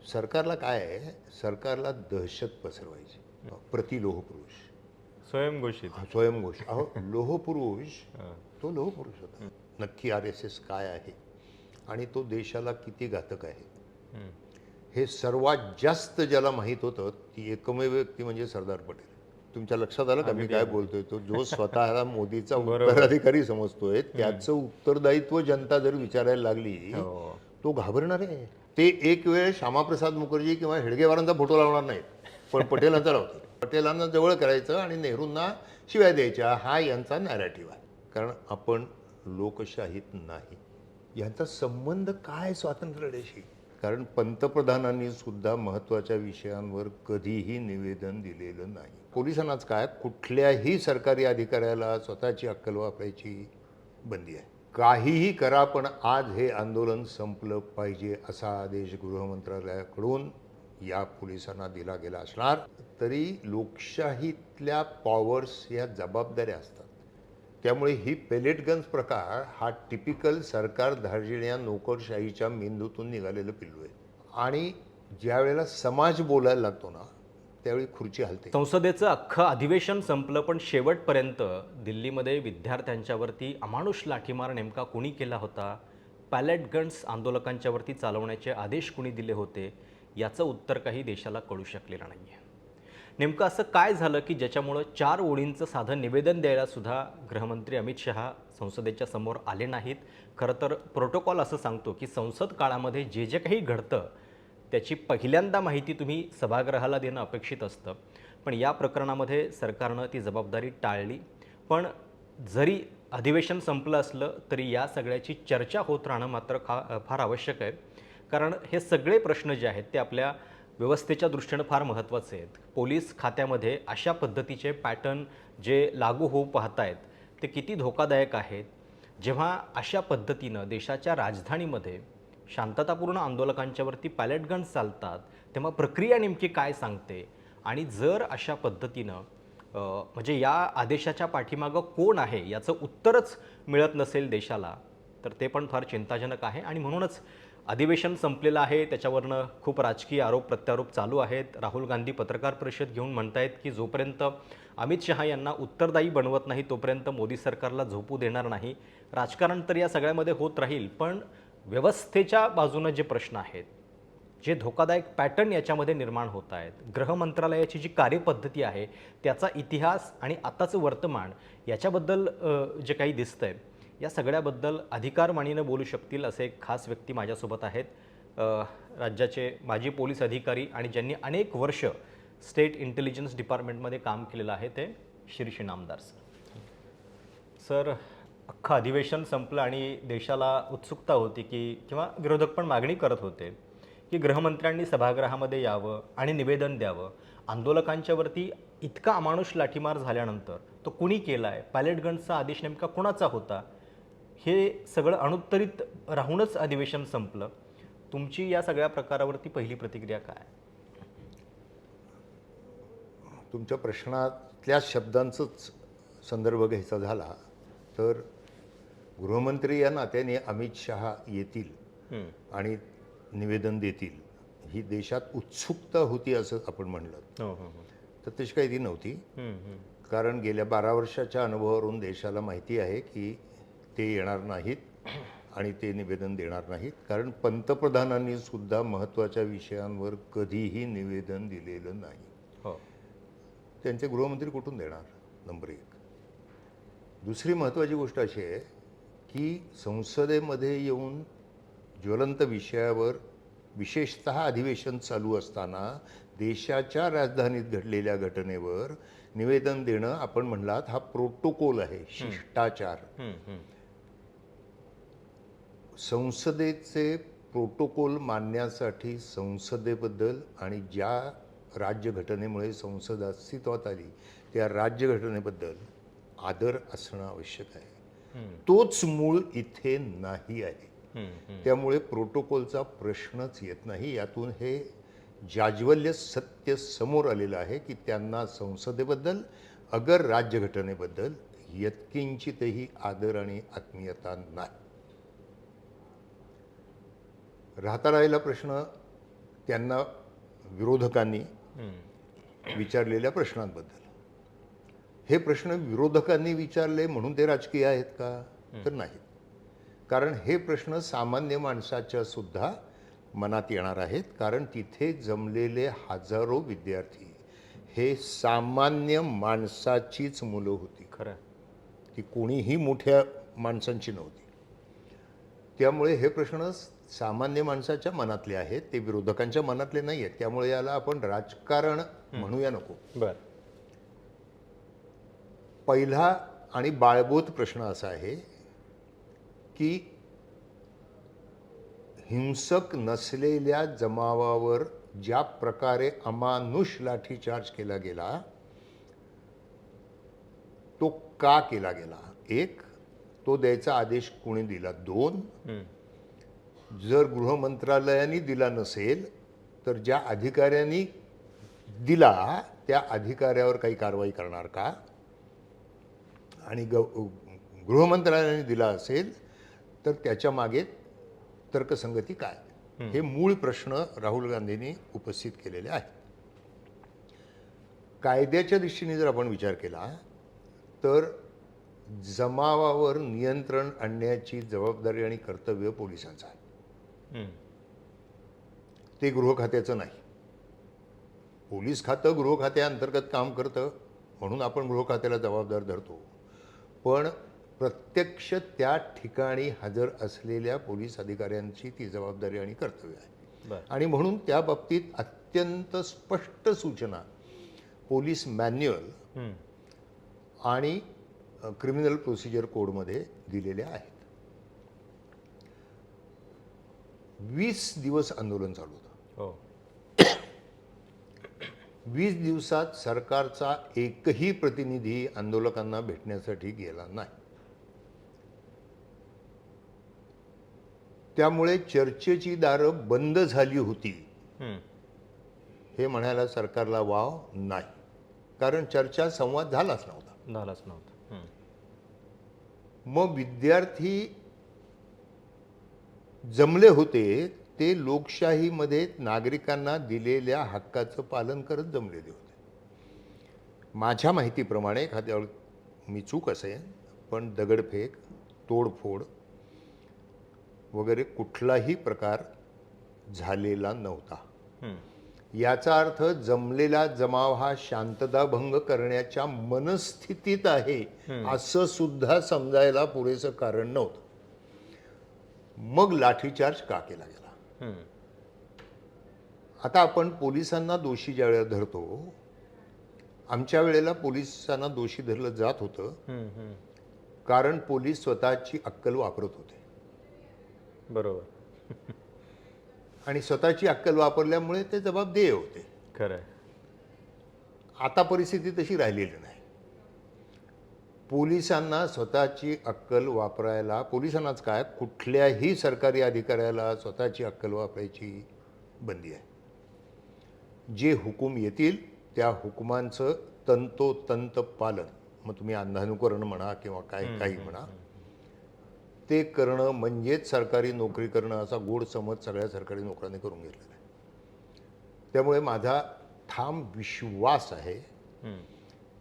सरकारला काय आहे, सरकारला दहशत पसरवायची. प्रतिलोहपुरुष, स्वयंघोषित. स्वयंघोष. अहो, लोहपुरुष, हां. तो लोहपुरुष होता. नक्की RSS काय आहे आणि तो देशाला किती घातक आहे हं. हे सर्वात जास्त ज्याला माहीत होतं ती एकमेव व्यक्ती म्हणजे सरदार पटेल. तुमच्या लक्षात आलं का मी काय बोलतोय? तो जो स्वतःला मोदीचा उत्तराधिकारी समजतोय त्याचं उत्तरदायित्व जनता जर विचारायला लागली हो. तो घाबरणार आहे. ते एक वेळ श्यामाप्रसाद मुखर्जी किंवा हेडगेवारांचा फोटो लावणार नाहीत, पण पटेलांचा लावतील. पटेलांना जवळ करायचं आणि नेहरूंना शिव्या द्यायच्या, हा यांचा नॅरेटिव्ह आहे. कारण आपण लोकशाहीत नाही. यांचा संबंध काय स्वातंत्र्य लढ्याशी? कारण पंतप्रधानांनी सुद्धा महत्त्वाच्या विषयांवर कधीही निवेदन दिलेलं नाही. पोलिसांनाच काय, कुठल्याही सरकारी अधिकाऱ्याला स्वतःची अक्कल वापरायची बंदी आहे. काहीही करा पण आज हे आंदोलन संपलं पाहिजे असा आदेश गृहमंत्रालयाकडून या पोलिसांना दिला गेला असणार तरी लोकशाहीतल्या पॉवर्स या जबाबदाऱ्या असतात. त्यामुळे ही पेलेट गन्स प्रकार हा टिपिकल सरकार धार्जिण्या नोकरशाहीच्या मेंदूतून निघालेलं पिल्लू आहे. आणि ज्या वेळेला समाज बोलायला लागतो ना त्यावेळी खुर्ची हलते. संसदेचं अख्खं अधिवेशन संपलं, पण शेवटपर्यंत दिल्लीमध्ये विद्यार्थ्यांच्यावरती अमानुष लाठीमार नेमका कोणी केला होता, पॅलेट गन्स आंदोलकांच्यावरती चालवण्याचे आदेश कोणी दिले होते, याचं उत्तर काही देशाला कळू शकलेलं नाही आहे. नेमकं असं काय झालं की ज्याच्यामुळं 4 ओळींचं साधं निवेदन द्यायला सुद्धा गृहमंत्री अमित शहा संसदेच्या समोर आले नाहीत. खरं तर प्रोटोकॉल असं सांगतो की संसद काळामध्ये जे जे काही घडतं त्याची पहिल्यांदा माहिती तुम्ही सभागृहाला देणं अपेक्षित असतं. पण या प्रकरणामध्ये सरकारनं ती जबाबदारी टाळली. पण जरी अधिवेशन संपलं असलं तरी या सगळ्याची चर्चा होत राहणं मात्र फार आवश्यक आहे. कारण हे सगळे प्रश्न जे आहेत ते आपल्या व्यवस्थेच्या दृष्टीनं फार महत्त्वाचे आहेत. पोलीस खात्यामध्ये अशा पद्धतीचे पॅटर्न जे लागू होऊ पाहत आहेत ते किती धोकादायक आहेत. जेव्हा अशा पद्धतीनं देशाच्या राजधानीमध्ये शांततापूर्ण आंदोलकांच्यावरती पॅलेट गन्स चालतात तेव्हा प्रक्रिया नेमकी काय सांगते, आणि जर अशा पद्धतीनं म्हणजे या आदेशाच्या पाठीमागं कोण आहे याचं उत्तरच मिळत नसेल देशाला तर ते पण फार चिंताजनक आहे. आणि म्हणूनच अधिवेशन संपलेलं आहे, त्याच्यावरनं खूप राजकीय आरोप प्रत्यारोप चालू आहेत. राहुल गांधी पत्रकार परिषद घेऊन म्हणतायत की जोपर्यंत अमित शहा यांना उत्तरदायी बनवत नाही तोपर्यंत मोदी सरकारला झोपू देणार नाही. राजकारण तर या सगळ्यामध्ये होत राहील, पण व्यवस्थेच्या बाजूनं जे प्रश्न आहेत, जे धोकादायक पॅटर्न याच्यामध्ये निर्माण होत आहेत, गृह मंत्रालयाची जी कार्यपद्धती आहे त्याचा इतिहास आणि आताचं वर्तमान याच्याबद्दल जे काही दिसतंय या सगळ्याबद्दल अधिकारमानीनं बोलू शकतील असे एक खास व्यक्ती माझ्यासोबत आहेत. राज्याचे माजी पोलीस अधिकारी आणि ज्यांनी अनेक वर्ष स्टेट इंटेलिजन्स डिपार्टमेंटमध्ये काम केलेलं आहे ते शिरीष इनामदार सर. अख्खं अधिवेशन संपलं आणि देशाला उत्सुकता होती की किंवा विरोधक पण मागणी करत होते की गृहमंत्र्यांनी सभागृहामध्ये यावं आणि निवेदन द्यावं. आंदोलकांच्यावरती इतका अमानुष लाठीमार झाल्यानंतर तो कुणी केला आहे, पॅलेट गन्सचा आदेश नेमका कोणाचा होता, हे सगळं अनुत्तरित राहूनच अधिवेशन संपलं. तुमची या सगळ्या प्रकारावरती पहिली प्रतिक्रिया काय? तुमच्या प्रश्नातल्या शब्दांचाच संदर्भ घ्यायचा झाला तर गृहमंत्री या नात्याने अमित शहा येतील आणि निवेदन देतील ही देशात उत्सुकता होती असं आपण म्हणलं तर तशी काही ती नव्हती. कारण गेल्या 12 वर्षाच्या अनुभवावरून देशाला माहिती आहे की ते येणार नाहीत आणि ते निवेदन देणार नाहीत. कारण पंतप्रधानांनी सुद्धा महत्त्वाच्या विषयांवर कधीही निवेदन दिलेलं नाही. त्यांचे गृहमंत्री कुठून देणार? नंबर 1. दुसरी महत्त्वाची गोष्ट अशी आहे की संसदेमध्ये येऊन ज्वलंत विषयावर विशेषतः अधिवेशन चालू असताना देशाच्या राजधानीत घडलेल्या घटनेवर निवेदन देणं आपण म्हणलात हा प्रोटोकॉल आहे, शिष्टाचार. संसदेचे प्रोटोकॉल मानण्यासाठी संसदेबद्दल आणि ज्या राज्यघटनेमुळे संसद अस्तित्वात आली त्या राज्यघटनेबद्दल आदर असणं आवश्यक आहे. तोच मूळ इथे नाही आहे. त्यामुळे प्रोटोकॉलचा प्रश्नच येत नाही. यातून हे जाज्वल्य सत्य समोर आलेलं आहे की त्यांना संसदेबद्दल अगर राज्यघटनेबद्दल यत्किंचितही आदर आणि आत्मीयता नाही. राहता राहिला प्रश्न त्यांना विरोधकांनी विचारलेल्या प्रश्नांबद्दल. हे प्रश्न विरोधकांनी विचारले म्हणून ते राजकीय आहेत का? तर नाहीत. कारण हे प्रश्न सामान्य माणसाच्या सुद्धा मनात येणार आहेत. कारण तिथे जमलेले हजारो विद्यार्थी हे सामान्य माणसाचीच मुलं होती. खरं. ती कोणीही मोठ्या माणसांची नव्हती. त्यामुळे हे प्रश्न सामान्य माणसाच्या मनातले आहेत, ते विरोधकांच्या मनातले नाही आहेत. त्यामुळे याला आपण राजकारण म्हणूया नको. बर. पहिला आणि बाळबोध प्रश्न असा आहे की हिंसक नसलेल्या जमावावर ज्या प्रकारे अमानुष लाठीचार्ज केला गेला तो का केला गेला? एक, तो द्यायचा आदेश कोणी दिला? दोन, जर गृह मंत्रालयाने दिला नसेल तर ज्या अधिकाऱ्यांनी दिला त्या अधिकाऱ्यावर काही कारवाई करणार का? आणि गृह मंत्रालयाने दिला असेल तर त्याच्या मागे तर्कसंगती काय? हे मूळ प्रश्न राहुल गांधींनी उपस्थित केलेले आहेत. कायद्याच्या दृष्टीने जर आपण विचार केला तर जमावावर नियंत्रण आणण्याची जबाबदारी आणि कर्तव्य पोलिसांचं आहे. ते गृह खात्याचं नाही. पोलीस खातं गृह खात्याअंतर्गत काम करतं म्हणून आपण गृह खात्याला जबाबदार धरतो. पण प्रत्यक्ष त्या ठिकाणी हजर असलेल्या पोलीस अधिकाऱ्यांची ती जबाबदारी आणि कर्तव्य आहे. आणि म्हणून त्या बाबतीत अत्यंत स्पष्ट सूचना पोलीस मॅन्युअल आणि क्रिमिनल प्रोसिजर कोडमध्ये दिलेल्या आहेत. 20 दिवस आंदोलन चालू होतं. 20 दिवसात सरकारचा एकही प्रतिनिधी आंदोलकांना भेटण्यासाठी गेला नाही. त्यामुळे चर्चेची दारं बंद झाली होती हे म्हणायला सरकारला वाव नाही. कारण चर्चा संवाद झालाच नव्हता. मग विद्यार्थी जमले होते ते लोकशाहीमध्ये नागरिकांना दिलेल्या हक्काचं पालन करत जमलेले होते. माझ्या माहितीप्रमाणे एखाद्या मी चूक असेल पण दगडफेक, तोडफोड वगैरे कुठलाही प्रकार झालेला नव्हता. याचा अर्थ जमलेला जमाव हा शांतताभंग करण्याच्या मनस्थितीत आहे असं सुद्धा समजायला पुरेसं कारण नव्हतं. मग लाठीचार्ज का केला गेला? आता आपण पोलिसांना दोषी ज्यावेळेला धरतो, आमच्या वेळेला पोलिसांना दोषी धरलं जात होतं कारण पोलीस स्वतःची अक्कल वापरत होते. बरोबर. आणि स्वतःची अक्कल वापरल्यामुळे ते जबाबदेह होते. खरं. आता परिस्थिती तशी राहिलेली नाही. पोलिसांना स्वतःची अक्कल वापरायला, पोलिसांनाच काय कुठल्याही सरकारी अधिकाऱ्याला स्वतःची अक्कल वापरायची बंदी आहे. जे हुकूम येतील त्या हुकुमांचं तंतोतंत पालन, मग तुम्ही अंधानुकरण म्हणा किंवा काही म्हणा, ते करणं म्हणजेच सरकारी नोकरी करणं असा गोड समज सगळ्या सरकारी नोकऱ्यांनी करून घेतलेला आहे. त्यामुळे माझा ठाम विश्वास आहे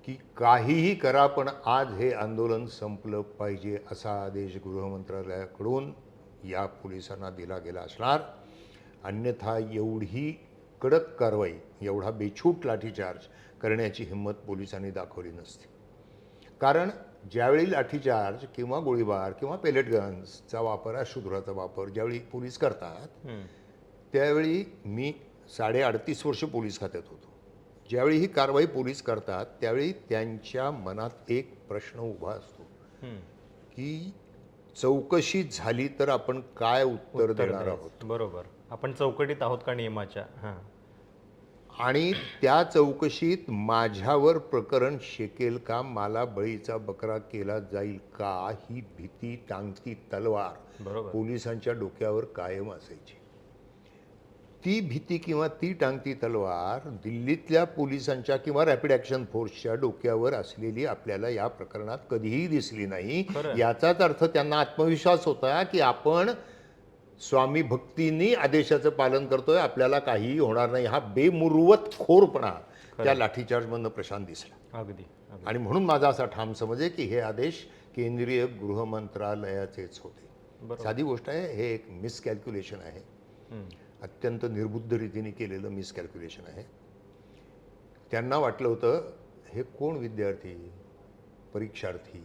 की काहीही करा पण आज हे आंदोलन संपलं पाहिजे असा आदेश गृह मंत्रालयाकडून या पोलिसांना दिला गेला असणार. अन्यथा एवढी कडक कारवाई, एवढा बेछूट लाठीचार्ज करण्याची हिंमत पोलिसांनी दाखवली नसती. कारण ज्यावेळी लाठीचार्ज किंवा गोळीबार किंवा पेलेट गन्सचा वापर, अश्रुधुराचा वापर ज्यावेळी पोलीस करतात त्यावेळी मी 38.5 वर्ष पोलीस खात्यात होतो. ज्यावेळी ही कारवाई पोलीस करतात त्यावेळी त्यांच्या मनात एक प्रश्न उभा असतो की चौकशी झाली तर आपण काय उत्तर देणार आहोत. बरोबर. आपण चौकटीत आहोत का नियमाच्या? आणि त्या चौकशीत माझ्यावर प्रकरण शेकेल का, मला बळीचा बकरा केला जाईल का, ही भीती, टांगती तलवार पोलिसांच्या डोक्यावर कायम असायची. ती भीती किंवा ती टांगती तलवार दिल्लीतल्या पोलिसांच्या किंवा रॅपिड ॲक्शन फोर्सच्या डोक्यावर असलेली आपल्याला या प्रकरणात कधीही दिसली नाही. याचाच अर्थ त्यांना आत्मविश्वास होता की आपण स्वामी भक्तींनी आदेशाचं पालन करतोय, आपल्याला काहीही होणार नाही, हा बेमुरवत खोरपणा त्या लाठीचार्जमधनं प्रशांत दिसला. अगदी आणि म्हणून माझा असा ठाम समज आहे की हे आदेश केंद्रीय गृह मंत्रालयाचेच होते. साधी गोष्ट आहे, हे एक मिसकॅल्क्युलेशन आहे, अत्यंत निर्बुद्ध रीतीने केलेलं मिसकॅल्क्युलेशन आहे. त्यांना वाटलं होतं हे कोण विद्यार्थी, परीक्षार्थी,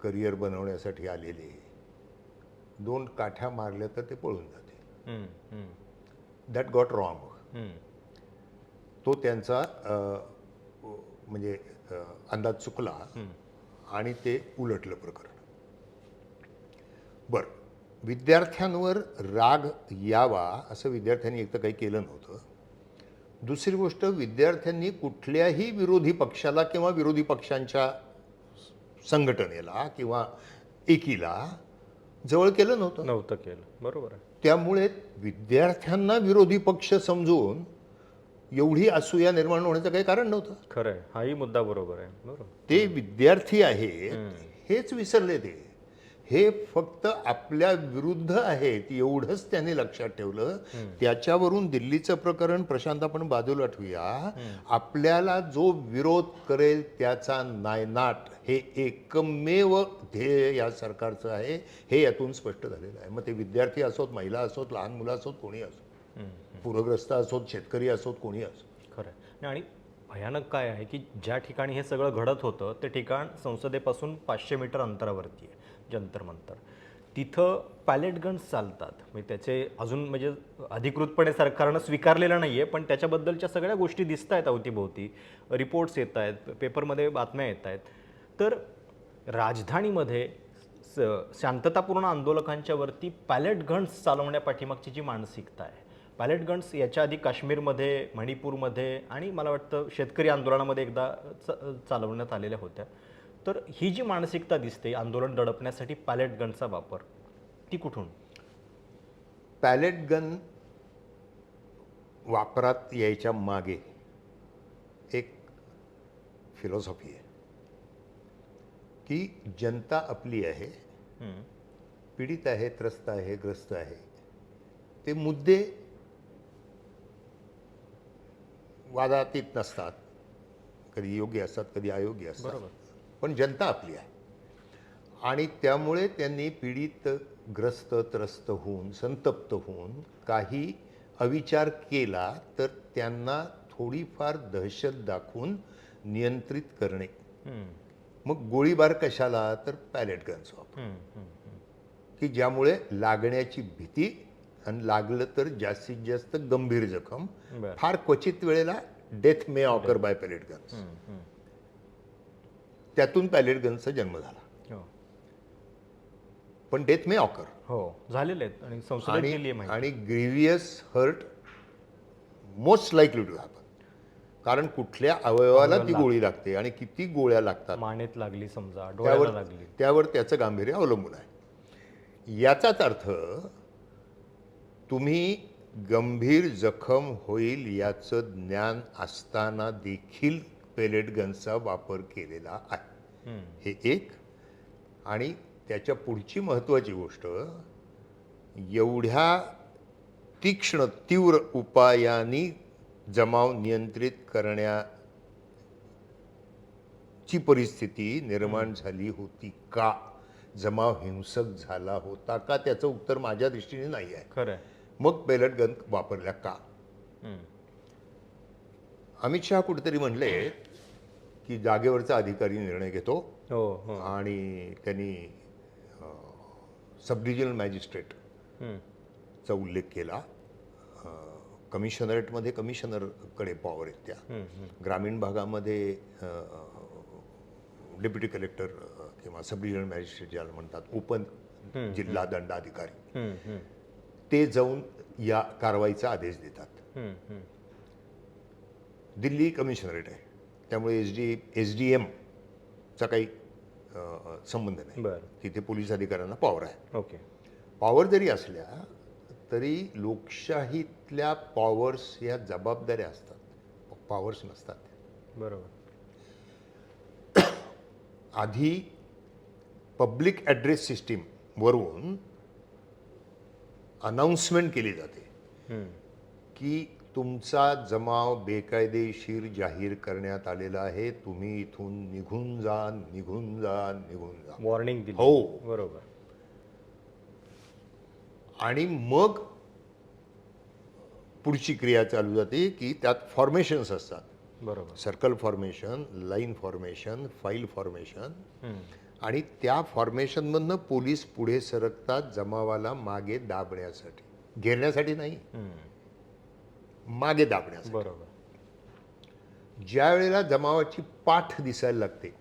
करिअर बनवण्यासाठी आलेले, 2 काठ्या मारल्या तर ते पळून जाते. That got wrong. तो त्यांचा म्हणजे अंदाज चुकला आणि ते उलटलं प्रकरण. बरं, विद्यार्थ्यांवर राग यावा असं विद्यार्थ्यांनी एक तर काही केलं नव्हतं. दुसरी गोष्ट, विद्यार्थ्यांनी कुठल्याही विरोधी पक्षाला किंवा विरोधी पक्षांच्या संघटनेला किंवा एकीला जवळ केलं नव्हतं. केलं. बरोबर आहे. त्यामुळे विद्यार्थ्यांना विरोधी पक्ष समजून एवढी असूया निर्माण होण्याचं काही कारण नव्हतं. खरं आहे, हाही मुद्दा बरोबर आहे. बरोबर. ते विद्यार्थी आहेत हेच विसरले ते. हे फक्त आपल्या विरुद्ध आहेत एवढंच त्यांनी लक्षात ठेवलं. त्याच्यावरून दिल्लीचं प्रकरण प्रशांत आपण बाजूला ठेवूया. आपल्याला जो विरोध करेल त्याचा नायनाट हे एकमेव ध्येय या सरकारचं आहे, हे यातून स्पष्ट झालेलं आहे. मग ते विद्यार्थी असोत, महिला असोत, लहान मुलं असोत, कोणी असोत, पूरग्रस्त असोत, शेतकरी असोत, कोणी असोत. खरं आहे. आणि भयानक काय आहे की ज्या ठिकाणी हे सगळं घडत होतं ते ठिकाण संसदेपासून 500 मीटर अंतरावरती आहे, जंतर मंतर. तिथं पॅलेट गन्स चालतात. म्हणजे त्याचे अजून म्हणजे अधिकृतपणे सरकारनं स्वीकारलेलं नाही आहे, पण त्याच्याबद्दलच्या सगळ्या गोष्टी दिसत आहेत अवतीभोवती, रिपोर्ट्स येत आहेत, पेपरमध्ये बातम्या येत आहेत. तर राजधानीमध्ये शांततापूर्ण आंदोलकांच्या वरती पॅलेट गन्स चालवण्यापाठीमागची जी मानसिकता आहे, पॅलेट गन्स याच्या आधी काश्मीरमध्ये, मणिपूरमध्ये आणि मला वाटतं शेतकरी आंदोलनामध्ये एकदा चालवण्यात आलेल्या होत्या. तर ही जी मानसिकता दिसते आंदोलन दडपण्यासाठी पॅलेट गनचा वापर, ती कुठून? पॅलेट गन वापरात यायच्या मागे एक फिलॉसॉफी आहे की जनता आपली आहे, पीडित आहे, त्रस्त आहे, ग्रस्त आहे. ते मुद्दे वादातीत नसतात, कधी योग्य असतात, कधी अयोग्य असतात. बरोबर. पण जनता आपली आहे आणि त्यामुळे त्यांनी पीडित, ग्रस्त, त्रस्त होऊन, संतप्त होऊन काही अविचार केला तर त्यांना थोडीफार दहशत दाखवून नियंत्रित करणे. मग गोळीबार कशाला, तर पॅलेट गन्स वापर, की ज्यामुळे लागण्याची भीती आणि लागलं तर जास्तीत जास्त गंभीर जखम, फार क्वचित वेळेला डेथ मे ऑकर बाय पॅलेट गन्स. त्यातून पॅलेट गन्सचा जन्म झाला. पण डेथ मे ऑकर झालेले आहेत आणि संसदेत गेली आहे आणि grievous hurt most likely to happen. कारण कुठल्या अवयवाला ती गोळी लागते आणि किती गोळ्या लागतात, मानेत लागली समजा, डोळ्याला लागली, त्यावर त्याचं गांभीर्य अवलंबून आहे. याचाच अर्थ तुम्ही गंभीर जखम होईल याचं ज्ञान असताना देखील पॅलेट गन्सचा वापर केलेला आहे. हे एक. आणि त्याच्या पुढची महत्त्वाची गोष्ट, एवढ्या तीक्ष्ण तीव्र उपायांनी जमाव नियंत्रित करण्याची परिस्थिती निर्माण झाली होती का? जमाव हिंसक झाला होता का? त्याचं उत्तर माझ्या दृष्टीने नाही आहे. खरं. मग पॅलेट गन वापरल्या का? अमित शहा कुठेतरी म्हणले की जागेवरचा अधिकारी निर्णय घेतो आणि त्यांनी सब डिव्हिजनल मॅजिस्ट्रेटचा उल्लेख केला. कमिशनरेटमध्ये कमिशनरकडे पॉवर आहेत त्या, ग्रामीण भागामध्ये डेप्युटी कलेक्टर किंवा सब डिव्हिजनल मॅजिस्ट्रेट ज्याला म्हणतात, ओपन जिल्हा दंडाधिकारी, ते जाऊन या कारवाईचा आदेश देतात. दिल्ली कमिशनरेट आहे, त्यामुळे एसडीएमचा काही संबंध नाही. तिथे पोलीस अधिकाऱ्यांना पॉवर आहे. ओके. पॉवर जरी असल्या तरी लोकशाहीतल्या पॉवर्स या जबाबदाऱ्या असतात, पॉवर्स नसतात. बरोबर. आधी पब्लिक ॲड्रेस सिस्टीम वरून अनाऊन्समेंट केली जाते हम्म. की तुमचा जमाव बेकायदेशीर जाहीर करण्यात आलेला आहे, तुम्ही इथून निघून जा, निघून जा, निघून जा. वॉर्निंग दिली. हो. बरोबर. आणि मग पुढची क्रिया चालू जाते की त्यात फॉर्मेशन्स असतात. बरोबर. Circle formation, line formation, file formation, हम्म. आणि त्या फॉर्मेशनमधनं पोलीस पुढे सरकतात जमावाला मागे दाबण्यासाठी, घेरण्यासाठी नाही, हम्म. मागे दाबण्यासाठी. बरोबर. ज्या वेळेला जमावाची पाठ दिसायला लागते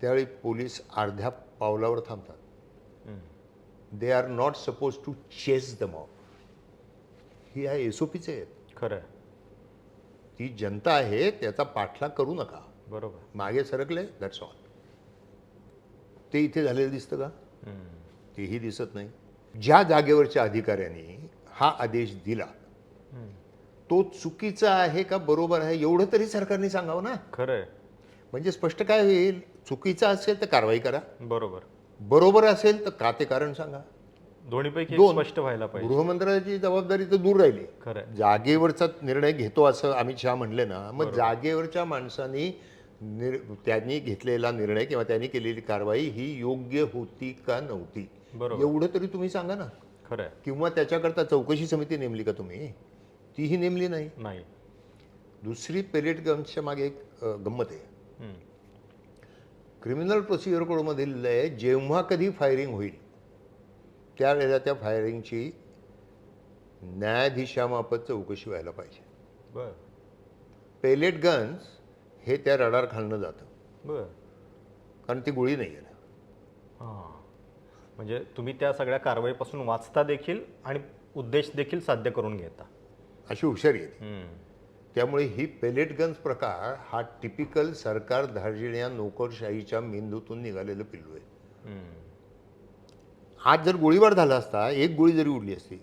त्यावेळी पोलीस अर्ध्या पावलावर थांबतात. Hmm. They are not suppose to chase the mob. ही आहे SOPचे आहेत. खरं आहे. ती जनता आहे, त्याचा पाठलाग करू नका, बरोबर. मागे सरकले, दॅट्स ऑल. ते इथे झालेलं दिसतं का? हम्म. तेही दिसत नाही. ज्या जागेवरच्या अधिकाऱ्यांनी हा आदेश दिला हम्म. तो चुकीचा आहे का बरोबर आहे एवढं तरी सरकारने सांगावं ना. खरं आहे. म्हणजे स्पष्ट काय होईल, चुकीचा असेल तर कारवाई करा, बरोबर. बरोबर असेल तर का ते कारण सांगा. दोन्हीपैकी एक दोन. स्पष्ट व्हायला पाहिजे. गृहमंत्र्याची जबाबदारी तर दूर राहिली. खरं आहे. जागेवरचा निर्णय घेतो असं अमित शहा म्हणले ना, मग जागेवरच्या माणसांनी त्यांनी घेतलेला निर्णय किंवा त्यांनी केलेली कारवाई ही योग्य होती का नव्हती बरोबर. एवढं तरी तुम्ही सांगा ना. खरं आहे. किंवा त्याच्याकरता चौकशी समिती नेमली का तुम्ही? तीही नेमली नाही. नाही. दुसरी पेलेट गन्सच्या मागे एक गंमत आहे. हम्म. क्रिमिनल प्रोसिजर कोडमधील आहे, जेव्हा कधी फायरिंग होईल त्यावेळेला त्या फायरिंगची न्यायाधीशामार्फत चौकशी व्हायला पाहिजे. बर. पेलेट गन्स हे त्या रडार खालनं जातं, बर. कारण ती गोळी नाही आहे ना. हां. म्हणजे तुम्ही त्या सगळ्या कारवाईपासून वाचता देखील आणि उद्देश देखील साध्य करून घेता. अशी हुशारी येते. हम्म. त्यामुळे ही पेलेट गन्स प्रकार हा टिपिकल सरकार धार्जिण्या नोकरशाहीच्या मेंदूतून निघालेलं पिल्लू आहे. हम्म. आज जर गोळीबार झाला असता, एक गोळी जरी उडली असती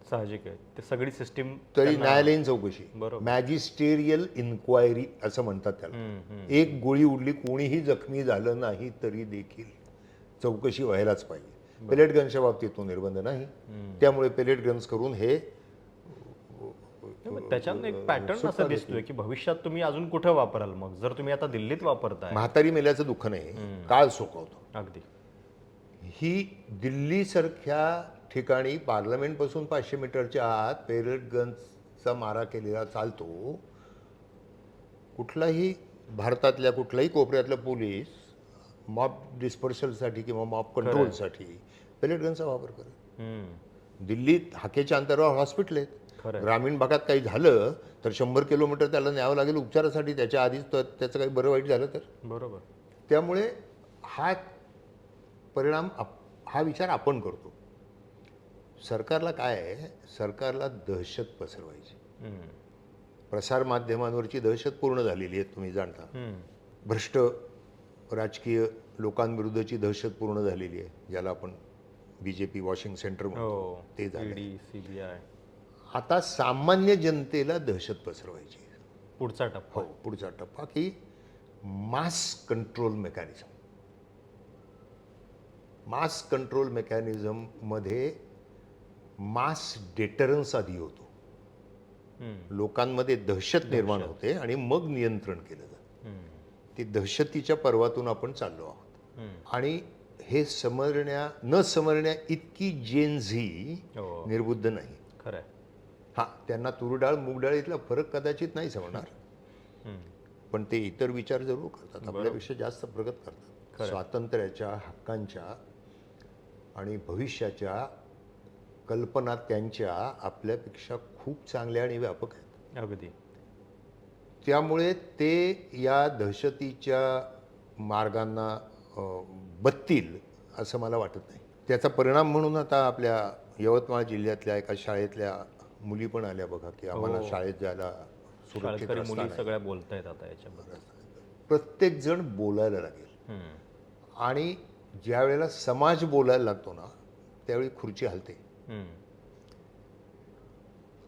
साहजिक आहे. ते सगळी सिस्टीम तरी न्यायालयीन चौकशी, बरोबर. मॅजिस्टेरियल इन्क्वायरी असं म्हणतात त्याला. एक गोळी उडली, कोणीही जखमी झालं नाही तरी देखील चौकशी व्हायलाच पाहिजे. पेलेट गन्सच्या बाबतीत तो निर्बंध नाही. त्यामुळे पेलेट गन्स करून हे त्याच्यात एक पॅटर्न असं दिसतोय की भविष्यात तुम्ही अजून कुठे वापराल मग जर तुम्ही आता दिल्लीत वापरताय. म्हातारी मेल्याचं दुःख नाही, काळ सोकवतो. अगदी. ही दिल्लीसारख्या ठिकाणी पार्लमेंटपासून 500 मीटरच्या आत पेलेट गन्सचा मारा केलेला चालतो. कुठलाही भारतातल्या कुठलाही कोपऱ्यातला पोलीस मॉब डिस्पर्सलसाठी किंवा मॉब कंट्रोलसाठी पेलेट गनचा वापर करेल. दिल्लीत हाकेच्या अंतरावर हॉस्पिटल आहेत. खरं. ग्रामीण भागात काही झालं तर 100 किलोमीटर त्याला न्यावं लागेल उपचारासाठी, त्याच्या आधीच तर त्याचं काही बरं वाईट झालं तर. बरोबर. त्यामुळे हा परिणाम हा विचार आपण करतो. सरकारला काय आहे, सरकारला दहशत पसरवायची. प्रसार माध्यमांवरची दहशत पूर्ण झालेली आहे, तुम्ही जाणता. भ्रष्ट राजकीय लोकांविरुद्धची दहशत पूर्ण झालेली आहे, ज्याला आपण BJP वॉशिंग सेंटर म्हणतो, ते झालं. ED, CBI. आता सामान्य जनतेला दहशत पसरवायची. पुढचा टप्पा. हो, पुढचा टप्पा की मास कंट्रोल मेकॅनिझम. मास कंट्रोल मेकॅनिझम मध्ये मास डेटरन्स आधी होतो. लोकांमध्ये दहशत निर्माण होते आणि मग नियंत्रण केलं जातं. ती दहशतीच्या पर्वातून आपण चाललो आहोत. आणि हे न समरण्या इतकी जेन झी निर्बुद्ध नाही. खरं. हा, त्यांना तूर डाळ मूग डाळ इथला फरक कदाचित नाही समजणार, पण ते इतर विचार जरूर करतात, आपल्यापेक्षा जास्त प्रगत करतात. स्वातंत्र्याच्या, हक्कांच्या आणि भविष्याच्या कल्पना त्यांच्या आपल्यापेक्षा खूप चांगल्या आणि व्यापक आहेत. अगदी. त्यामुळे ते या दहशतीच्या मार्गांना बत्तील असं मला वाटत नाही. त्याचा परिणाम म्हणून आता आपल्या यवतमाळ जिल्ह्यातल्या एका शाळेतल्या मुली पण आल्या बघा, की आम्हाला शाळेत जायला सुरक्षित मुली सगळ्या बोलतायत आता याच्याबद्दल. प्रत्येक जण बोलायला लागेल. आणि ज्या वेळेला समाज बोलायला लागतो ना, त्यावेळी खुर्ची हलते.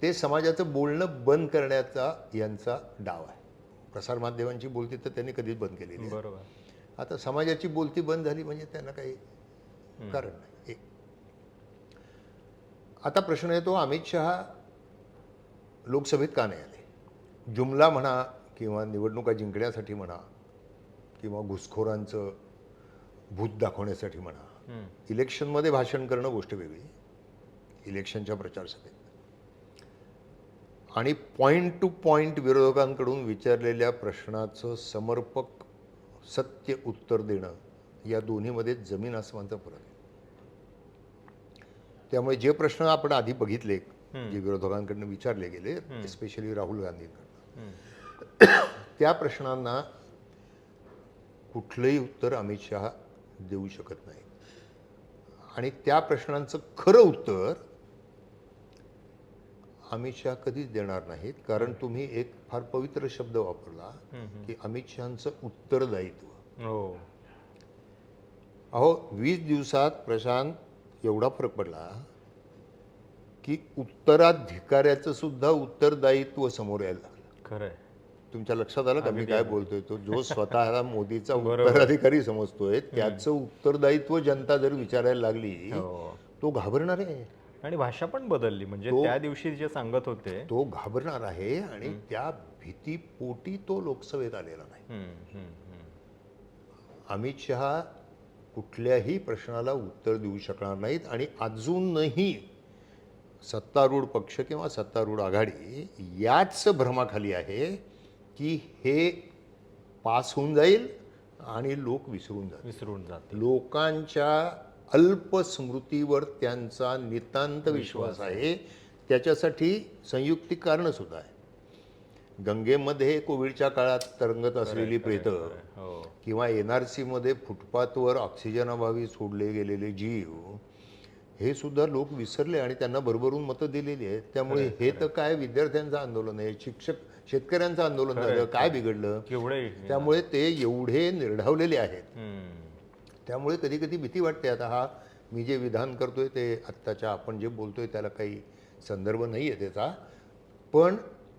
ते समाजाचं बोलणं बंद करण्याचा यांचा डाव आहे. प्रसारमाध्यमांची बोलती तर त्यांनी कधीच बंद केलेली नाही. बरोबर. आता समाजाची बोलती बंद झाली म्हणजे त्यांना काही कारण नाही. आता प्रश्न येतो, अमित शहा लोकसभेत का नाही आले? जुमला म्हणा किंवा निवडणुका जिंकण्यासाठी म्हणा किंवा घुसखोरांचं भूत दाखवण्यासाठी म्हणा, इलेक्शनमध्ये भाषण करणं गोष्ट वेगळी, इलेक्शनच्या प्रचारसभेत, आणि पॉईंट टू पॉईंट विरोधकांकडून विचारलेल्या प्रश्नाचं समर्पक सत्य उत्तर देणं, या दोन्हीमध्ये जमीन आसमानचा फरक आहे. त्यामुळे जे प्रश्न आपण आधी बघितले, जे विरोधकांकडून विचारले गेले, एस्पेशली राहुल गांधींकडनं, त्या प्रश्नांना कुठलंही उत्तर अमित शहा देऊ शकत नाही. आणि त्या प्रश्नांचं खरं उत्तर अमित शहा कधीच देणार नाहीत, कारण तुम्ही एक फार पवित्र शब्द वापरला की अमित शहांचं उत्तरदायित्व. अहो 20 दिवसात प्रशांत एवढा फरक पडला की उत्तराधिकाऱ्याचं सुद्धा उत्तरदायित्व समोर यायला लागलं. खरंय. तुमच्या लक्षात आलं का मी काय बोलतोय? तो जो स्वतःला मोदीचा उत्तराधिकारी समजतोय, त्याचं उत्तरदायित्व जनता जर विचारायला लागली, तो घाबरणार आहे. आणि भाषा पण बदलली. म्हणजे त्या दिवशी जे सांगत होते, तो घाबरणार आहे आणि त्या भीतीपोटी तो लोकसभेत आलेला नाही. अमित शहा कुठल्याही प्रश्नाला उत्तर देऊ शकणार नाहीत. आणि अजूनही सत्तारूढ पक्ष किंवा सत्तारूढ आघाडी याच भ्रमाखाली आहे की हे पास होऊन जाईल आणि लोक विसरून जातील. लोकांच्या अल्पस्मृतीवर त्यांचा नितांत विश्वास आहे. त्याच्यासाठी संयुक्तिक कारणं सुद्धा आहे. गंगेमध्ये कोविडच्या काळात तरंगत असलेली प्रेतं किंवा NRC मध्ये फुटपाथवर ऑक्सिजनाभावी सोडले गेलेले जीव, हे सुद्धा लोक विसरले आणि त्यांना भरभरून मतं दिलेली आहेत. त्यामुळे हे तर काय विद्यार्थ्यांचं आंदोलन आहे, शेतकऱ्यांचं आंदोलन झालं, काय बिघडलं? त्यामुळे ते एवढे निर्ढावलेले आहेत. त्यामुळे कधी कधी भीती वाटते. आता मी जे विधान करतोय ते आत्ताच्या आपण जे बोलतोय त्याला काही संदर्भ नाही आहे त्याचा, पण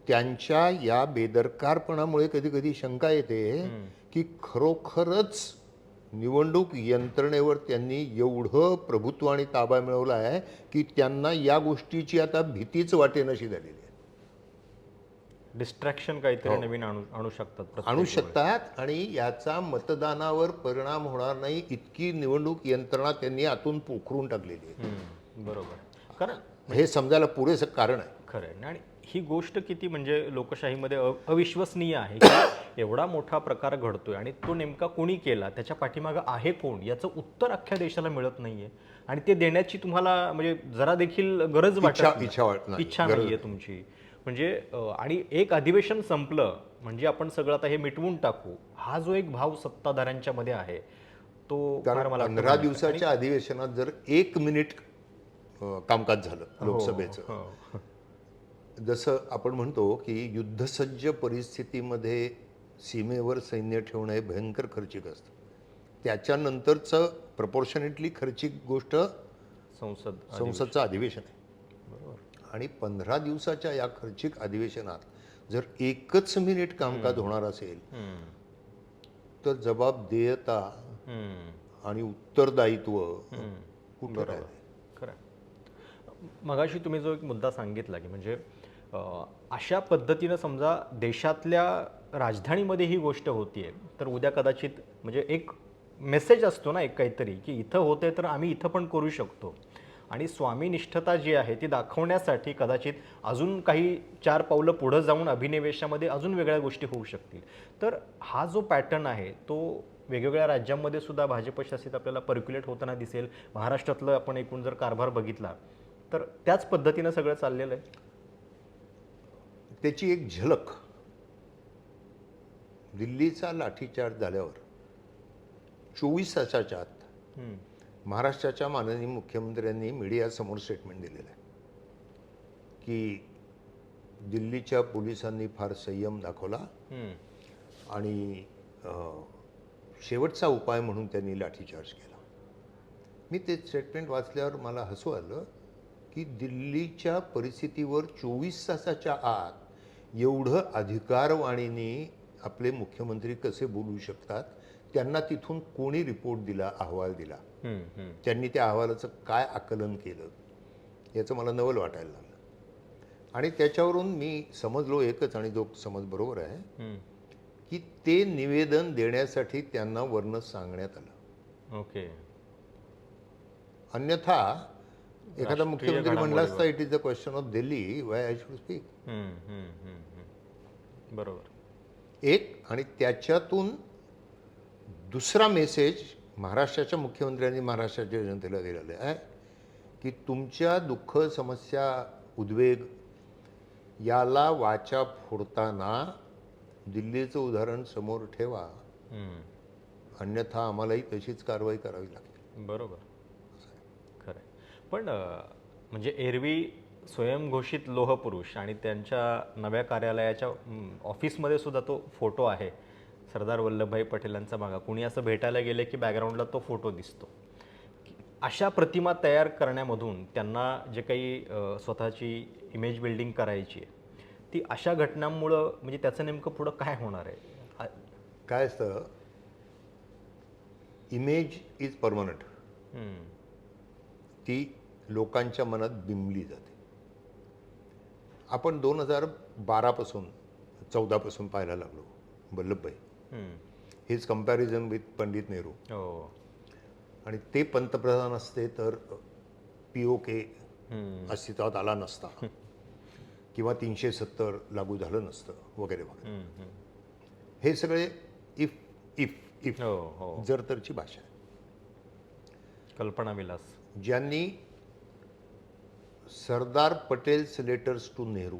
त्यांच्या या बेदरकारपणामुळे कधी कधी शंका येते की खरोखरच निवडणूक यंत्रणेवर त्यांनी एवढं प्रभुत्व आणि ताबा मिळवला आहे की त्यांना या गोष्टीची आता भीतीच वाटेनाशी झालेली आहे. डिस्ट्रॅक्शन काहीतरी नवीन आणू शकतात आणि याचा मतदानावर परिणाम होणार नाही इतकी निवडणूक यंत्रणा त्यांनी आतून पोखरून टाकलेली आहे. बरोबर. कारण हे समजायला पुरेसं कारण आहे. खरं आहे. आणि ही गोष्ट किती म्हणजे लोकशाहीमध्ये अविश्वसनीय आहे की एवढा मोठा प्रकार घडतोय आणि तो नेमका कोणी केला, त्याच्या पाठीमागं आहे कोण, याचं उत्तर अख्ख्या देशाला मिळत नाहीये. आणि ते देण्याची तुम्हाला म्हणजे जरा देखील गरज इच्छा नाहीये तुमची. म्हणजे आणि एक अधिवेशन संपलं म्हणजे आपण सगळं आता हे मिटवून टाकू, हा जो एक भाव सत्ताधाऱ्यांच्या मध्ये आहे तो फार मला 15 दिवसाच्या अधिवेशनात जर 1 मिनिट कामकाज झालं लोकसभेचं, जसं आपण म्हणतो की युद्धसज्ज परिस्थितीमध्ये सीमेवर सैन्य ठेवणं हे भयंकर खर्चिक असतं. त्याच्यानंतरचं प्रपोर्शनेटली खर्चिक गोष्ट संसदचं अधिवेशन आहे. आणि 15 दिवसाच्या या खर्चिक अधिवेशनात जर 1च मिनिट कामकाज होणार असेल तर जबाबदेयता आणि उत्तरदायित्व कुठं राहिलं? खरं. मगाशी तुम्ही जो एक मुद्दा सांगितला की म्हणजे अशा पद्धतीनं समजा देशातल्या राजधानीमध्ये ही गोष्ट होतीये तर उद्या कदाचित म्हणजे एक मेसेज असतो ना एक काहीतरी की इथं होतंय तर आम्ही इथं पण करू शकतो. आणि स्वामीनिष्ठता जी आहे ती दाखवण्यासाठी कदाचित अजून काही 4 पावलं पुढं जाऊन अभिनिवेशामध्ये अजून वेगळ्या गोष्टी होऊ शकतील. तर हा जो पॅटर्न आहे तो वेगवेगळ्या राज्यांमध्ये सुद्धा भाजप शासित आपल्याला पर्क्युलेट होताना दिसेल. महाराष्ट्रातलं आपण एकूण जर कारभार बघितला तर त्याच पद्धतीनं सगळं चाललेलं आहे. त्याची एक झलक दिल्लीचा लाठीचार्ज झाल्यावर 24 तासाच्या आत महाराष्ट्राच्या माननीय मुख्यमंत्र्यांनी मीडियासमोर स्टेटमेंट दिलेलं आहे की दिल्लीच्या पोलिसांनी फार संयम दाखवला आणि शेवटचा उपाय म्हणून त्यांनी लाठीचार्ज केला. मी ते स्टेटमेंट वाचल्यावर मला हसू आलं की दिल्लीच्या परिस्थितीवर 24 तासाच्या आत एवढं अधिकारवाणीने आपले मुख्यमंत्री कसे बोलू शकतात? त्यांना तिथून कोणी रिपोर्ट दिला, अहवाल दिला, त्यांनी त्या अहवालाचं काय आकलन केलं, याचं मला नवल वाटायला लागलं. आणि त्याच्यावरून मी समजलो एकच, आणि जो समज बरोबर आहे, हम्म. की ते निवेदन देण्यासाठी त्यांना वरनं सांगण्यात आलं. ओके. अन्यथा एखादा राष्ट्रीय मुख्यमंत्री म्हणला असता, घडामोडीवर. It is a question of Delhi, why I should speak. Hmm, hmm, hmm, हम्म. बरोबर. एक, आणि त्याच्यातून दुसरा मेसेज महाराष्ट्राच्या मुख्यमंत्र्यांनी महाराष्ट्राच्या जनतेला दिलेला आहे की तुमच्या दुःख, समस्या, उद्वेग याला वाचा फोडताना दिल्लीचं उदाहरण समोर ठेवा, हम्म. अन्यथा आम्हालाही तशीच कारवाई करावी लागेल. बरोबर. खरं आहे. पण म्हणजे एरवी स्वयंघोषित लोहपुरुष आणि त्यांच्या नव्या कार्यालयाच्या ऑफिसमध्ये सुद्धा तो फोटो आहे सरदार वल्लभभाई पटेलांचा मागा. कुणी असं भेटायला गेले की बॅकग्राऊंडला तो फोटो दिसतो. अशा प्रतिमा तयार करण्यामधून त्यांना जे काही स्वतःची इमेज बिल्डिंग करायची आहे, ती अशा घटनांमुळं म्हणजे त्याचं नेमकं पुढं काय होणार आहे? काय असतं, इमेज इज परमनंट. हम्म. ती लोकांच्या मनात बिंबली जाते. आपण 2012 14 पाहायला लागलो वल्लभभाई, हम्म. His comparison with Pandit Nehru. हो. आणि ते पंतप्रधान असते तर POK हम्म. अस्तित्वात आला नसता, किंवा 370 लागू झालं नसतं, वगैरे वगैरे. हम्म, हम्म. हे सगळे इफ इफ इफ हो, हो. जर तरची भाषा आहे. कल्पना विलास. ज्यांनी सरदार पटेल्स लेटर्स टू नेहरू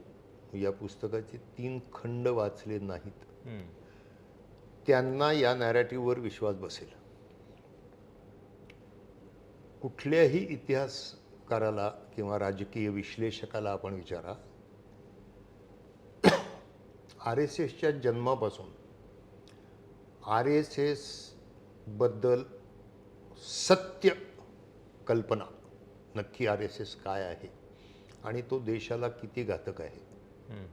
या पुस्तकाचे 3 खंड वाचले नाहीत, हम्म. त्यांना या नॅरेटिव्हवर विश्वास बसेल. कुठल्याही इतिहासकाराला किंवा राजकीय विश्लेषकाला आपण विचारा, RSSच्या जन्मापासून RSS बद्दल सत्य कल्पना, नक्की RSS काय आहे आणि तो देशाला किती घातक आहे, हम्म.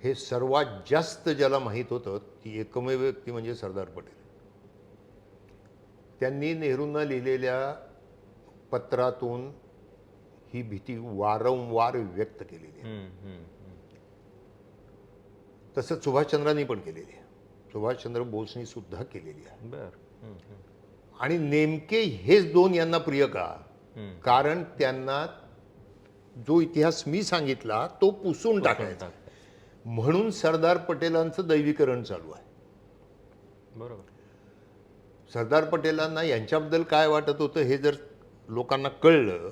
हे सर्वात जास्त ज्याला माहीत होतं ती एकमेव व्यक्ती म्हणजे सरदार पटेल. त्यांनी नेहरूंना लिहिलेल्या पत्रातून ही भीती वारंवार व्यक्त केलेली आहे. हम्म, हम्म, हम्म. तसंच सुभाषचंद्रांनी पण केलेली आहे, सुभाषचंद्र बोसनी सुद्धा केलेली आहे. बर. हम्म, हम्म. आणि नेमके हेच दोन यांना प्रिय का? हम्म. कारण त्यांना जो इतिहास मी सांगितला तो पुसून टाकायचा, म्हणून सरदार पटेलांचं दैवीकरण चालू आहे. बरोबर. सरदार पटेलांना यांच्याबद्दल काय वाटत होतं हे जर लोकांना कळलं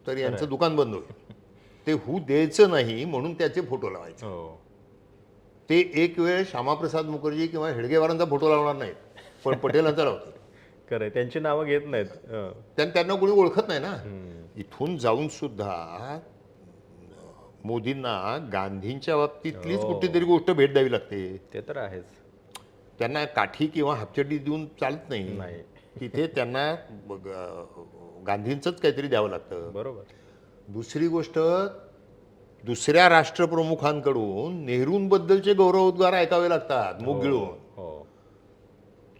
तर यांचं दुकान बंद होईल. ते होऊ द्यायचं नाही म्हणून त्याचे फोटो लावायचे. हो. ते एक वेळ श्यामाप्रसाद मुखर्जी किंवा हेडगेवारांचा फोटो लावणार नाहीत, पण पटेलांचा लावतील. खरं आहे. त्यांची नावं घेत नाहीत. त्यांना कोणी ओळखत नाही ना. हम्म. इथून जाऊन सुद्धा मोदींना गांधींच्या बाबतीतलीच कुठलीतरी गोष्ट भेट द्यावी लागते. ते तर आहेच. त्यांना काठी किंवा हापचड्डी देऊन चालत नाही. नाही. तिथे त्यांना गांधींचंच काहीतरी द्यावं लागतं. बरोबर. दुसरी गोष्ट, दुसऱ्या राष्ट्रप्रमुखांकडून नेहरूंबद्दलचे गौरवोद्गार ऐकावे लागतात मुख गिळून. हो.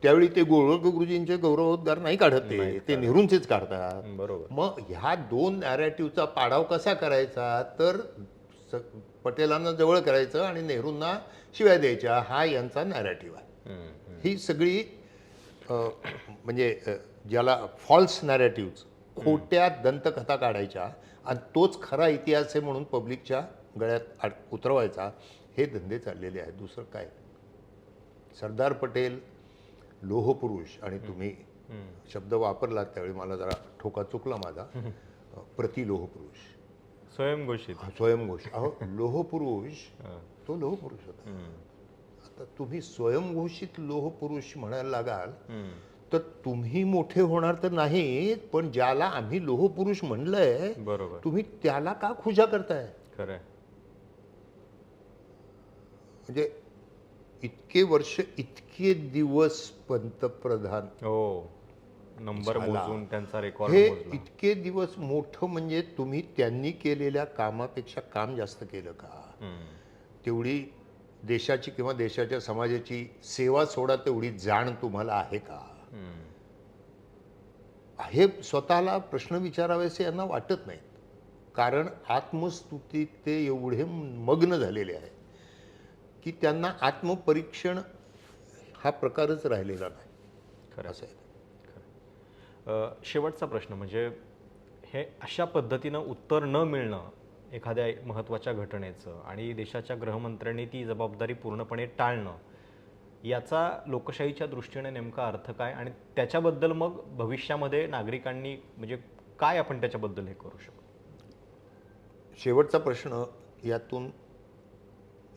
त्यावेळी ते गोरख गुरुजींचे गौरवोद्गार नाही काढत, ते नेहरूंचेच काढतात. बरोबर. मग ह्या दोन नॅरेटिव्हचा पाडाव कसा करायचा, तर पटेलांना जवळ करायचं आणि नेहरूंना शिव्या द्यायच्या, हा यांचा नॅरेटिव्ह आहे. हम्म. ही सगळी म्हणजे ज्याला फॉल्स नॅरेटिव्ह, खोट्या दंतकथा काढायच्या आणि तोच खरा इतिहास आहे म्हणून पब्लिकच्या गळ्यात उतरवायचा, हे धंदे चाललेले आहेत. दुसरं काय? सरदार पटेल लोहपुरुष, आणि तुम्ही शब्द वापरलात त्यावेळी मला जरा ठोका चुकला माझा, प्रतिलोहपुरुष, स्वयंघोषित. स्वयंघोष. अहो, लोहपुरुष तो लोहपुरुष होता. आता तुम्ही स्वयंघोषित लोहपुरुष म्हणायला लागाल तर तुम्ही मोठे होणार तर नाही, पण ज्याला आम्ही लोहपुरुष म्हणलंय बरोबर. तुम्ही त्याला का खुशा करताय? खरं आहे. म्हणजे इतके वर्ष, इतके दिवस पंतप्रधान, हो. नंबर झाला. मोजून त्यांचा रेकॉर्ड हे मोजला. इतके दिवस मोठं म्हणजे तुम्ही त्यांनी केलेल्या कामापेक्षा काम जास्त केलं का? हम्म. तेवढी देशाची किंवा देशाच्या समाजाची सेवा सोडा, तेवढी जाण तुम्हाला आहे का? हे स्वतःला प्रश्न विचारावेसे यांना वाटत नाहीत. कारण आत्मस्तुतीत ते एवढे मग्न झालेले आहेत की त्यांना आत्मपरीक्षण हा प्रकारच राहिलेला नाही. खरं असं आहे. शेवटचा प्रश्न म्हणजे हे अशा पद्धतीनं उत्तर न मिळणं एखाद्या महत्त्वाच्या घटनेचं आणि देशाच्या गृहमंत्र्यांनी ती जबाबदारी पूर्णपणे टाळणं, याचा लोकशाहीच्या दृष्टीने नेमका अर्थ काय आणि त्याच्याबद्दल मग भविष्यामध्ये नागरिकांनी म्हणजे काय आपण त्याच्याबद्दल हे करू शकतो? शेवटचा प्रश्न यातून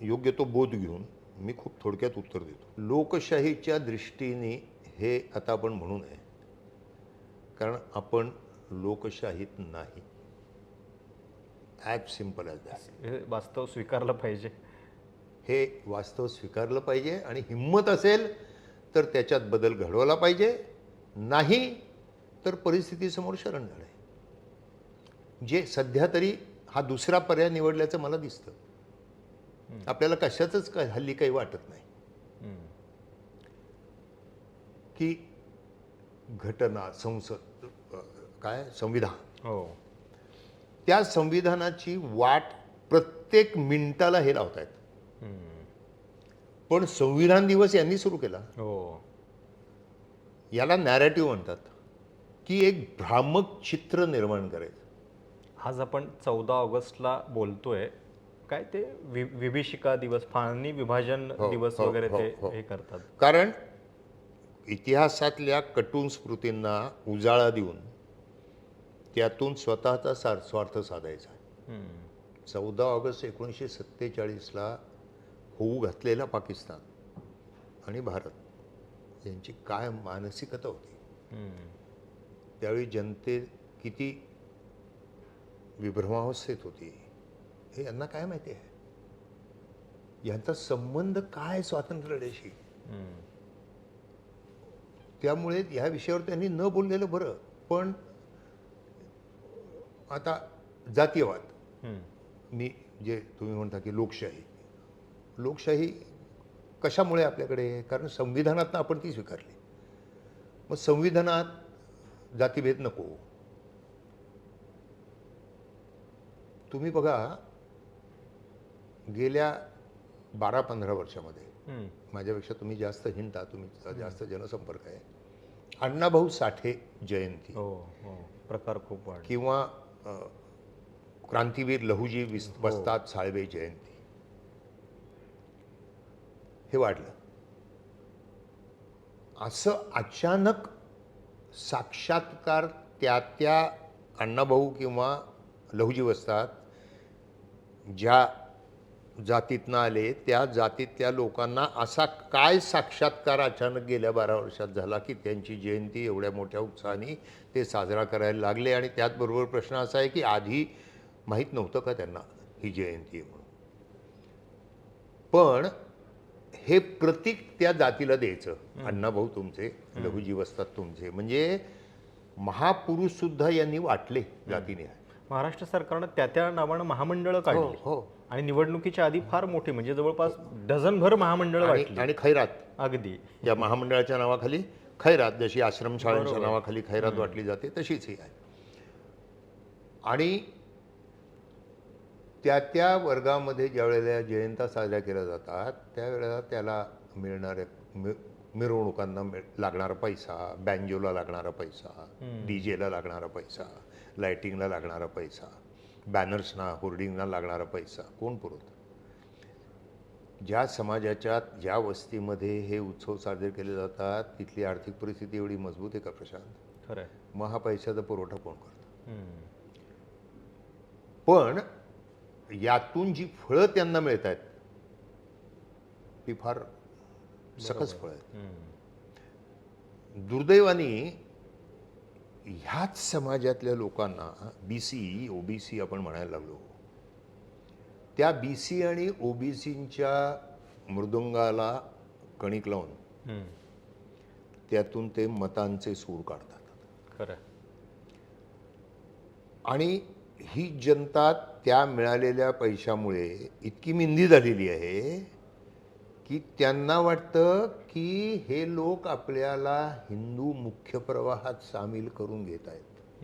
योग्य तो बोध घेऊन मी खूप थोडक्यात उत्तर देतो. लोकशाहीच्या दृष्टीने हे आता आपण म्हणू नये, कारण आपण लोकशाहीत नाही. As simple as that. हे वास्तव स्वीकारलं पाहिजे. हे वास्तव स्वीकारलं पाहिजे आणि हिंमत असेल तर त्याच्यात बदल घडवला पाहिजे, नाही तर परिस्थितीसमोर शरण जाणे, जे सध्या तरी हा दुसरा पर्याय निवडल्याचं मला दिसतं. आपल्याला कशाचंच हल्ली काही वाटत नाही की घटना संसद काय संविधान, हो त्या संविधानाची वाट प्रत्येक मिनिटाला हे लावतायत. पण संविधान दिवस यांनी सुरू केला. हो याला नॅरेटिव्ह म्हणतात, की एक भ्रामक चित्र निर्माण करायचं. आज आपण 14 ऑगस्टला बोलतोय, काय ते विभीषिका दिवस, फाळणी विभाजन दिवस वगैरे ते हे करतात. कारण इतिहासातल्या कटून स्मृतींना उजाळा देऊन त्यातून स्वतःचा स्वार्थ साधायचा. 14 ऑगस्ट 1947ला होऊ घातलेला पाकिस्तान आणि भारत यांची काय मानसिकता होती. त्यावेळी जनते किती विभ्रमावस्थेत होती हे यांना काय माहिती आहे. यांचा संबंध काय स्वातंत्र्य लढ्याशी. त्यामुळे ह्या विषयावर त्यांनी न बोललेलं बरं. पण आता जातीयवाद, मी जे तुम्ही म्हणता की लोकशाही कशामुळे आपल्याकडे आहे? कारण संविधानातनं आपण ती स्वीकारली. मग संविधानात जातीभेद नको. तुम्ही बघा गेल्या 12-15 वर्षामध्ये, माझ्यापेक्षा तुम्ही जास्त हिंडता, तुम्ही जास्त जनसंपर्क आहे, अण्णाभाऊ साठे जयंती प्रकार खूप वाढले, किंवा क्रांतीवीर लहुजी वस्ताद साळवे जयंती, हे वाढलं. असं अचानक साक्षात्कार त्या अण्णाभाऊ किंवा लहुजी वस्ताद ज्या जातीतनं आले त्या जातीतल्या लोकांना असा काय साक्षात्कार अचानक गेल्या 12 वर्षात झाला की त्यांची जयंती एवढ्या मोठ्या उत्साहाने ते साजरा करायला लागले. आणि त्याचबरोबर प्रश्न असा आहे की आधी माहीत नव्हतं का त्यांना ही जयंती आहे म्हणून. पण हे प्रतीक त्या जातीला द्यायचं, अण्णाभाऊ तुमचे, लहुजी वस्ताद तुमचे, म्हणजे महापुरुष सुद्धा यांनी वाटले जातीने. महाराष्ट्र सरकारनं त्या नावानं महामंडळं काढली. हो. आणि निवडणुकीच्या आधी फार मोठी, म्हणजे जवळपास डझनभर महामंडळं वाटली. आणि खैरात, अगदी या महामंडळाच्या नावाखाली खैरात, जशी आश्रमशाळांच्या नावाखाली खैरात वाटली जाते तशीच ही आहे. आणि त्या वर्गामध्ये ज्या वेळेला जयंत्या साजऱ्या केल्या जातात त्यावेळेला त्याला मिळणाऱ्या मिरवणुकांना लागणारा पैसा, बँजोला लागणारा पैसा, डीजेला लागणारा पैसा, लाइटिंगला लागणारा पैसा, बॅनर्सना, होर्डिंगना लागणारा पैसा कोण पुरवतं? ज्या समाजाच्या ज्या वस्तीमध्ये हे उत्सव साजरे केले जातात तिथली आर्थिक परिस्थिती एवढी मजबूत आहे का प्रशांत? खरं. मग हा पैशाचा पुरवठा कोण करतं? पण यातून जी फळं त्यांना मिळत आहेत ती फार सकस फळं आहेत. दुर्दैवाने ह्याच समाजातल्या लोकांना BC, OBC आपण म्हणायला लागलो, त्या BC आणि OBCच्या मृदुंगाला कणिक लावून त्यातून ते मतांचे सूर काढतात. खरं. आणि ही जनता त्या मिळालेल्या पैशामुळे इतकी मिंदी झालेली आहे की त्यांना वाटतं की हे लोक आपल्याला हिंदू मुख्य प्रवाहात सामील करून घेत आहेत.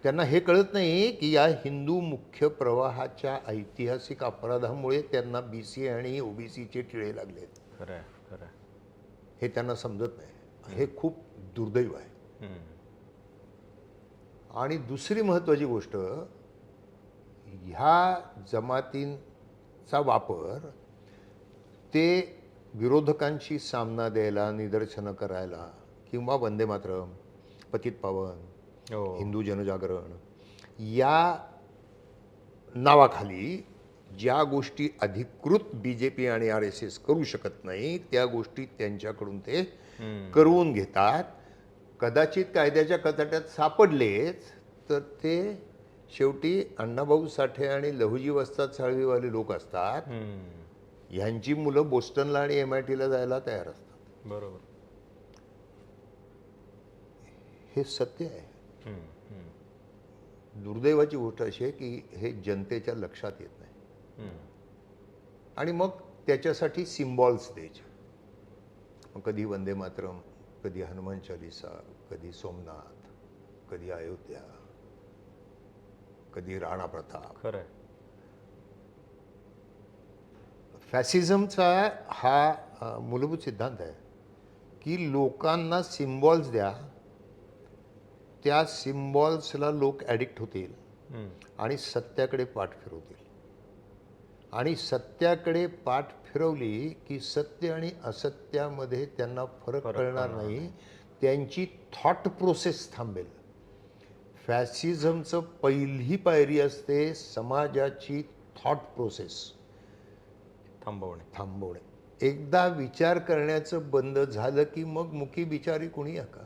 त्यांना हे कळत नाही की या हिंदू मुख्य प्रवाहाच्या ऐतिहासिक अपराधामुळे त्यांना BC आणि OBCचे टिळे लागले, खरं आहे, खरं आहे. हे त्यांना समजत नाही. हे खूप दुर्दैव आहे. आणि दुसरी महत्त्वाची गोष्ट, ह्या जमातींचा वापर ते विरोधकांशी सामना द्यायला, निदर्शनं करायला, किंवा वंदे मातरम, पतित पावन, हो. हिंदू जनजागरण या नावाखाली ज्या गोष्टी अधिकृत BJP आणि RSS करू शकत नाही त्या गोष्टी त्यांच्याकडून ते करवून घेतात. कदाचित कायद्याच्या कचाट्यात सापडलेच तर ते शेवटी अण्णाभाऊ साठे आणि लहुजी वस्ताद साळवीवाले लोक असतात. ह्यांची मुलं बोस्टनला आणि MITला जायला तयार असतात. बरोबर. हे सत्य आहे. दुर्दैवाची गोष्ट अशी आहे की हे जनतेच्या लक्षात येत नाही. आणि मग त्याच्यासाठी सिम्बॉल्स द्यायचे. मग कधी वंदे मातरम, कधी हनुमान चालिसा, कधी सोमनाथ, कधी अयोध्या, कधी राणा प्रताप. खरं आहे. फॅसिझमचा हा मूलभूत सिद्धांत आहे की लोकांना सिम्बॉल्स द्या, त्या सिम्बॉल्सला लोक ॲडिक्ट होतील आणि सत्याकडे पाठ फिरवतील. आणि सत्याकडे पाठ फिरवली की सत्य आणि असत्यामध्ये त्यांना फरक कळणार नाही. त्यांची थॉट प्रोसेस थांबेल. फॅसिझमचं पहिली पायरी असते समाजाची थॉट प्रोसेस थांबवणे. एकदा विचार करण्याचं बंद झालं की मग मुखी बिचारी कुणी का.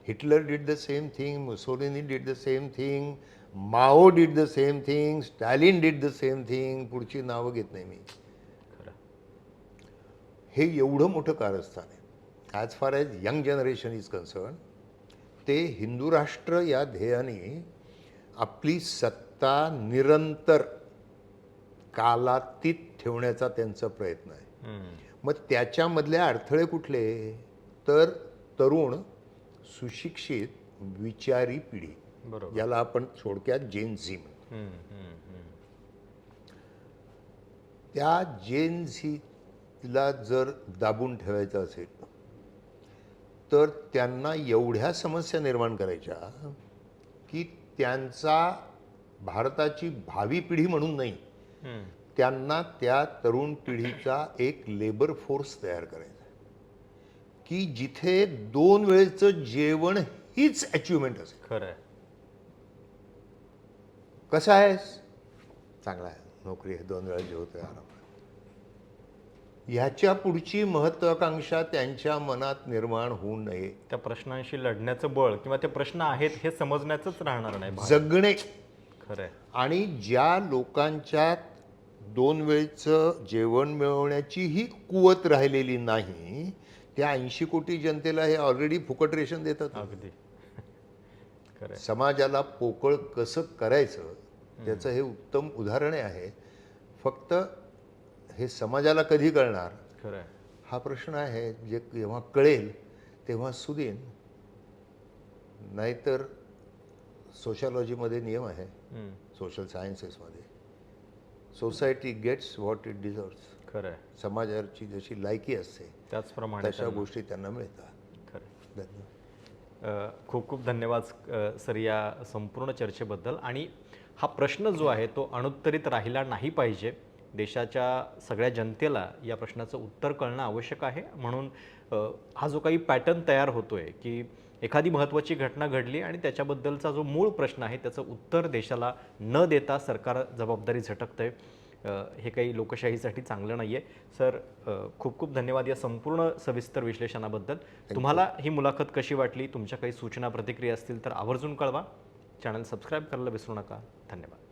Hitler did the same thing, Mussolini did the same thing, Mao did the same thing, Stalin did the same thing. पुढची नावं घेत नाही मी. हे एवढं मोठं कारस्थान आहे. As far as young generation is concern, ते हिंदू राष्ट्र या ध्येयाने आपली सत्ता निरंतर कालातीत ठेवण्याचा त्यांचा प्रयत्न आहे. मग त्याच्यामधले अडथळे कुठले, तर तरुण सुशिक्षित विचारी पिढी, ज्याला आपण थोडक्यात जेन झी म्हणतो. त्या जेन झीला जर दाबून ठेवायचं असेल तर त्यांना एवढ्या समस्या निर्माण करायच्या की त्यांचा भारताची भावी पिढी म्हणून नाही, त्यांना त्या तरुण पिढीचा एक लेबर फोर्स तयार करायचा की जिथे 2 वेळेचं जेवण हीच अचिव्हमेंट असेल. खरं आहे. कसं आहेस, चांगला आहे, नोकरी आहे, 2 वेळा जेवतोय आरामात. ह्याच्या पुढची महत्वाकांक्षा त्यांच्या मनात निर्माण होऊ नये. त्या प्रश्नांशी लढण्याचं बळ किंवा ते प्रश्न आहेत हे समजण्याचंच राहणार नाही. जगणे. खरं आहे. आणि ज्या लोकांच्यात 2 वेळचं जेवण मिळवण्याची ही कुवत राहिलेली नाही, त्या 80 कोटी जनतेला हे ऑलरेडी फुकट रेशन देतात. अगदी खरं आहे. समाजाला पोकळ कसं करायचं त्याचं हे उत्तम उदाहरण आहे. फक्त हे समाजाला कधी कळणार, खरं आहे. हा प्रश्न आहे. जे जेव्हा कळेल तेव्हा सुदीन. नाहीतर सोशॉलॉजीमध्ये नियम आहे, सोशल सायन्सेसमध्ये, society gets what it deserves. खरं आहे. समाजाची जशी लायकी असते त्याचप्रमाणे तशा गोष्टी त्यांना मिळतात. खरं. धन्यवाद. खूप खूप धन्यवाद सर या संपूर्ण चर्चेबद्दल. आणि हा प्रश्न जो आहे तो अनुत्तरित राहिला नाही पाहिजे. देशाच्या सगळ्या जनतेला या प्रश्नाचं उत्तर कळणं आवश्यक आहे. म्हणून हा जो काही पॅटर्न तयार होतोय की एखादी महत्त्वाची घटना घडली आणि त्याच्याबद्दलचा जो मूळ प्रश्न आहे त्याचं उत्तर देशाला न देता सरकार जबाबदारी झटकतंय, हे काही लोकशाहीसाठी चांगलं नाही आहे. सर खूप खूप धन्यवाद या संपूर्ण सविस्तर विश्लेषणाबद्दल. तुम्हाला ही मुलाखत कशी वाटली, तुमच्या काही सूचना प्रतिक्रिया असतील तर आवर्जून कळवा. चॅनल सबस्क्राईब करायला विसरू नका. धन्यवाद.